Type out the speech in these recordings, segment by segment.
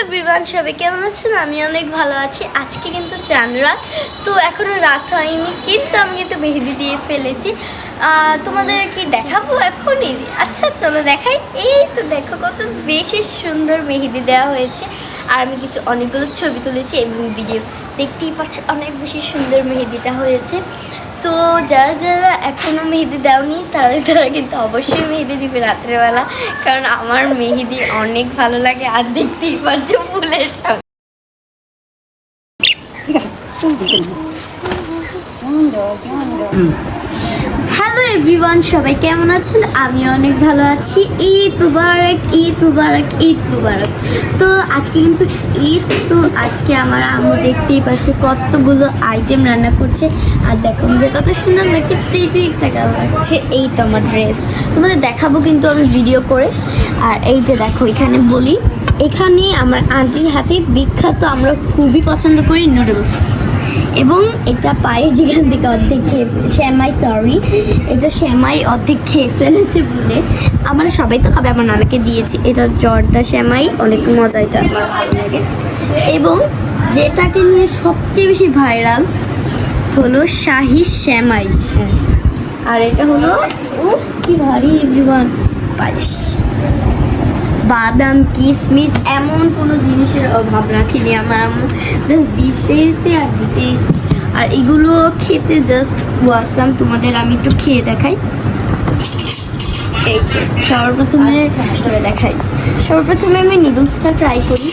Everyone, সবাই কেমন আছেন? আমি অনেক ভালো আছি। আজকে কিন্তু চাঁদ রাত, তো এখনো রাত হয়নি, কিন্তু আমি কিন্তু মেহেদি দিয়ে ফেলেছি। তোমাদের কি দেখাবো এখনই? আচ্ছা চলো দেখাই। এই তো দেখো কত বেশি সুন্দর মেহেদি দেওয়া হয়েছে, আর আমি কিছু অনেকগুলো ছবি তুলেছি এবং ভিডিও। দেখতেই পাচ্ছ অনেক বেশি সুন্দর মেহেদিটা হয়েছে। তো যারা যারা এখনও মেহেদি দেওনি তারা কিন্তু অবশ্যই মেহেদি দিবে রাত্রেবেলা, কারণ আমার মেহেদি অনেক ভালো লাগে। আর দেখতেই পাচ্ছ ফুলের সঙ্গে। হ্যালো এভরিওয়ান, সবাই কেমন আছেন? আমি অনেক ভালো আছি। ঈদ মুবারক, ঈদ মুবারক, ঈদ মুবারক। তো আজকে কিন্তু ঈদ, তো আজকে আমার আম্মু দেখতেই পাচ্ছে কতগুলো আইটেম রান্না করছে। আর দেখো আমাদের কত সুন্দর লাগছে, প্রিটি একটা গাল লাগছে। এই তো আমার ড্রেস তোমাদের দেখাবো কিন্তু আমি ভিডিও করে। আর এই যে দেখো এখানে বলি, এখানে আমার আন্টির হাতে বিখ্যাত, আমরা খুবই পছন্দ করি নুডলস। এবং এটা পায়েস, যেখান থেকে অর্ধেক খেয়ে শ্যামাই, সরি এটা শ্যামাই অর্ধেক খেয়ে ফেলেছে বলে আমরা সবাই তো খাবে, আমার নানাকে দিয়েছি। এটা জর্দা শ্যামাই, অনেক মজা, এটা আমার ভালো লাগে। এবং যেটাকে নিয়ে সবচেয়ে বেশি ভাইরাল হলো শাহি শ্যামাই। আর এটা হলো উফ কি ভারী এভরিওয়ান, পায়েস। বাদাম, কিশমিশ, এমন কোনো জিনিসের অভাব রাখিনি আমার আম্মু, জাস্ট দিতেইছে আর দিতেইছে। আর এগুলো খেতে জাস্ট ওয়াসাম। তোমাদের আমি একটু খেয়ে দেখাই। এই তো সর্বপ্রথমে করে দেখাই, সর্বপ্রথমে আমি নুডলসটা ট্রাই করি।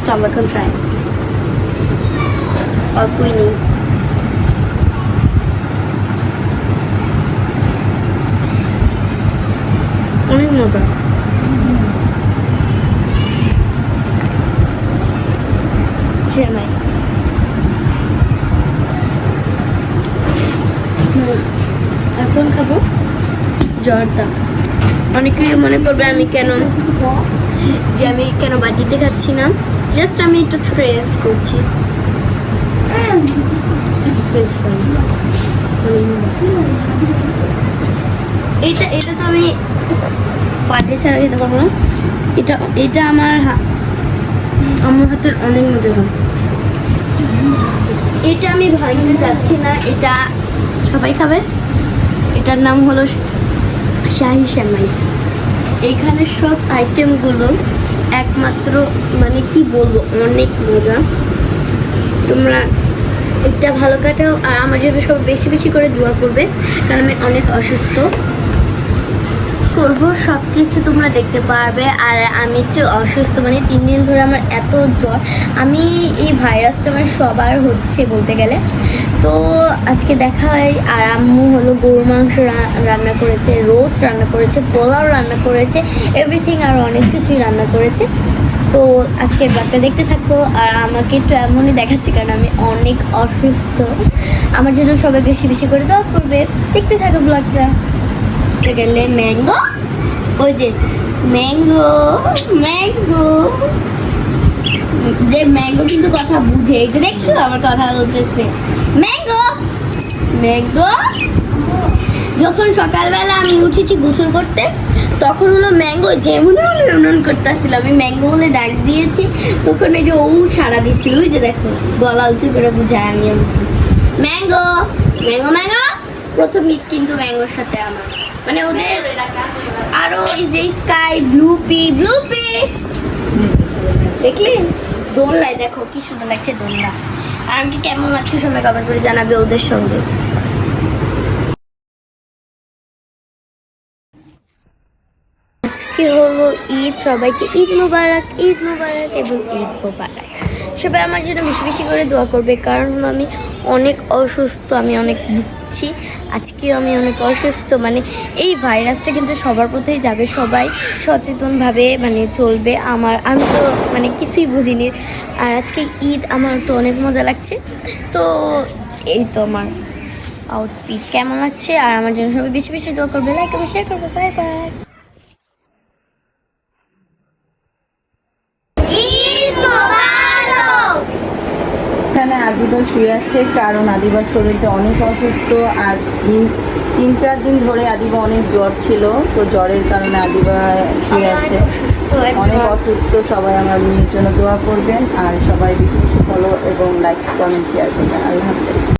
চলো এখন ট্রাই, অল্পই নেই। অনেক মজা। শ্যামাই এখন খাবো জর্দা। অনেকে মনে করবে আমি কেন বাটিতে খাচ্ছি না, জাস্ট আমি একটু টেস্ট করছি। এটা তো আমি পাটি ছাড়া খেতে পারবো না। এটা আমার হাতের অনেক মজা হয়। এটা আমি ভাঙতে চাচ্ছি না, এটা সবাই খাবে। এটার নাম হলো শাহি শ্যামাই। এইখানে সব আইটেমগুলো একমাত্র মানে কি বলবো, অনেক মজা। তোমরা এটা ভালো কাটাও, আর আমার জন্য সব বেশি বেশি করে দোয়া করবে, কারণ আমি অনেক অসুস্থ। করবো সব কিছু তোমরা দেখতে পারবে। আর আমি একটু অসুস্থ, মানে 3 দিন ধরে আমার এত জ্বর। আমি এই ভাইরাসটা আমার সবার হচ্ছে বলতে গেলে। তো আজকে দেখা হয়। আর আম্মু হলো গরু মাংস রান্না করেছে, রোস্ট রান্না করেছে, পোলাও রান্না করেছে, এভরিথিং আর অনেক কিছুই রান্না করেছে। তো আজকের ব্লগটা দেখতে থাকো। আর আমাকে একটু এমনই দেখাচ্ছে কারণ আমি অনেক অসুস্থ। আমার জন্য সবাই বেশি বেশি করে দোয়া করবে। দেখতে থাকো ব্লগটা। গেলে ম্যাঙ্গো, ওই যে ম্যাঙ্গো যে ম্যাঙ্গো কিন্তু কথা বুঝে, এই যে দেখছো আমার কথা বলতেছে ম্যাঙ্গো। যখন সকালবেলা আমি উঠেছি গোসল করতে, তখন হলো ম্যাঙ্গো যেমন উন্নয়ন করতেছিল, আমি ম্যাঙ্গো বলে ডাক দিয়েছি, তখন এই যে ও সাড়া দিচ্ছি। ওই যে দেখো গলা উঁচু করে বুঝায় আমি ম্যাঙ্গো ম্যাঙ্গো ম্যাঙ্গো। প্রথম ঈদ কিন্তু ম্যাঙ্গোর সাথে আমার, মানে ওদের আরো এই যে স্কাই ব্লুপি দেখলি দোলনায়, দেখো কি সুন্দর লাগছে দোলনা। আর আমাকে কেমন লাগছে সবাই কমেন্ট করে জানাবে ওদের সঙ্গে। আজকে হলো ঈদ, সবাইকে ঈদ মুবারক, ঈদ মুবারক এবং ঈদ মুবারক। সবাই আমার জন্য বেশি বেশি করে দোয়া করবে, কারণ আমি অনেক অসুস্থ, আমি অনেক ভুগছি। আজকেও আমি অনেক অসুস্থ, মানে এই ভাইরাসটা কিন্তু সবার প্রতিই যাবে। সবাই সচেতনভাবে মানে চলবে। আমি তো মানে কিছুই বুঝিনি। আর আজকে ঈদ, আমার তো অনেক মজা লাগছে। তো এই তো আমার আউটফিট কেমন লাগছে। আর আমার জন্য সবাই বেশি বেশি দোয়া করবে, লাইক এবং শেয়ার করবে। Bye bye. এখানে আদিবা শুয়ে আছে, কারণ আদিবার শরীরটা অনেক অসুস্থ। আর 3-4 দিন ধরে আদিবা অনেক জ্বর ছিল, তো জ্বরের কারণে আদিবা শুয়ে আছে। অসুস্থ অনেক everyone. অসুস্থ, সবাই আমার মেয়ের জন্য দোয়া করবেন আর সবাই বেশি বেশি ফলো এবং লাইক কমেন্ট শেয়ার করবেন। আল্লাহ হাফেজ।